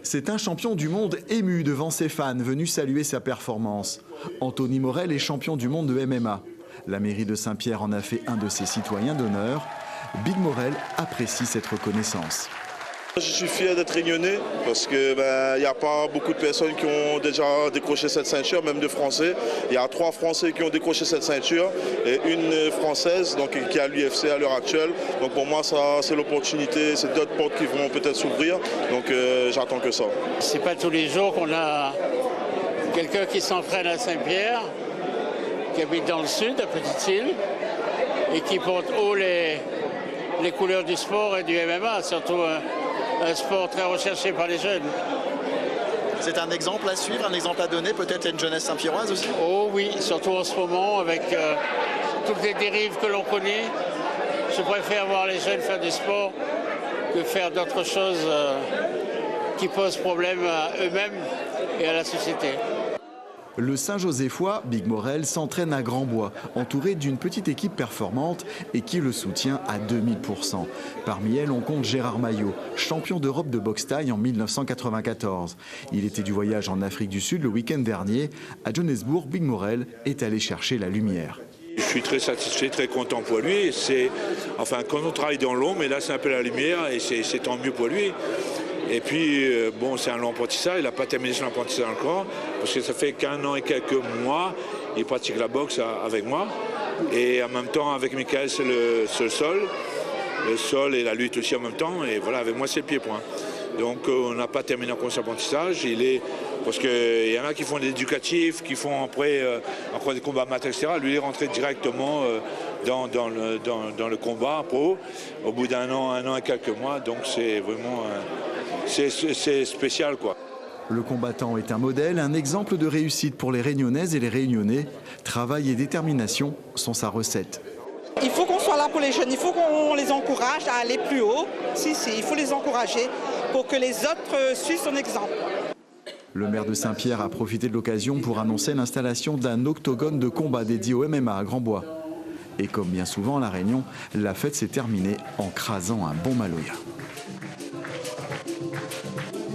C'est un champion du monde ému devant ses fans venus saluer sa performance. Anthony Morel est champion du monde de MMA. La mairie de Saint-Pierre en a fait un de ses citoyens d'honneur. Big Morel apprécie cette reconnaissance. Je suis fier d'être réunionnais parce qu'il n'y a pas beaucoup de personnes qui ont déjà décroché cette ceinture, même de Français. Il y a 3 Français qui ont décroché cette ceinture et une Française donc, qui est à l'UFC à l'heure actuelle. Donc pour moi, ça c'est l'opportunité, c'est d'autres portes qui vont peut-être s'ouvrir. Donc j'attends que ça. C'est pas tous les jours qu'on a quelqu'un qui s'entraîne à Saint-Pierre, qui habite dans le sud, à Petite-Île, et qui porte haut les couleurs du sport et du MMA, surtout un sport très recherché par les jeunes. C'est un exemple à suivre, un exemple à donner, peut-être à une jeunesse saint-pierroise aussi? Oh oui, surtout en ce moment, avec toutes les dérives que l'on connaît. Je préfère voir les jeunes faire du sport que faire d'autres choses qui posent problème à eux-mêmes et à la société. Le Saint-Joséphois, Big Morel, s'entraîne à Grand-Bois, entouré d'une petite équipe performante et qui le soutient à 2000%. Parmi elles, on compte Gérard Maillot, champion d'Europe de boxe thaï en 1994. Il était du voyage en Afrique du Sud le week-end dernier. À Johannesburg, Big Morel est allé chercher la lumière. Je suis très satisfait, très content pour lui. Quand on travaille dans l'ombre, mais là c'est un peu la lumière et c'est tant mieux pour lui. Et puis, c'est un long apprentissage, il n'a pas terminé son apprentissage encore, parce que ça fait qu'1 an et quelques mois, il pratique la boxe avec moi. Et en même temps, avec Michael, c'est le sol et la lutte aussi en même temps. Et voilà, avec moi, c'est le pied-point. Donc, on n'a pas terminé encore son apprentissage. Parce qu'il y en a qui font des éducatifs, qui font après des combats amateurs, etc. Lui, il est rentré directement dans le combat pro, au bout d'1 an et quelques mois. Donc, c'est vraiment... C'est spécial, quoi. Le combattant est un modèle, un exemple de réussite pour les Réunionnaises et les Réunionnais. Travail et détermination sont sa recette. Il faut qu'on soit là pour les jeunes, il faut qu'on les encourage à aller plus haut. Il faut les encourager pour que les autres suivent son exemple. Le maire de Saint-Pierre a profité de l'occasion pour annoncer l'installation d'un octogone de combat dédié au MMA à Grand-Bois. Et comme bien souvent à La Réunion, la fête s'est terminée en crasant un bon maloya.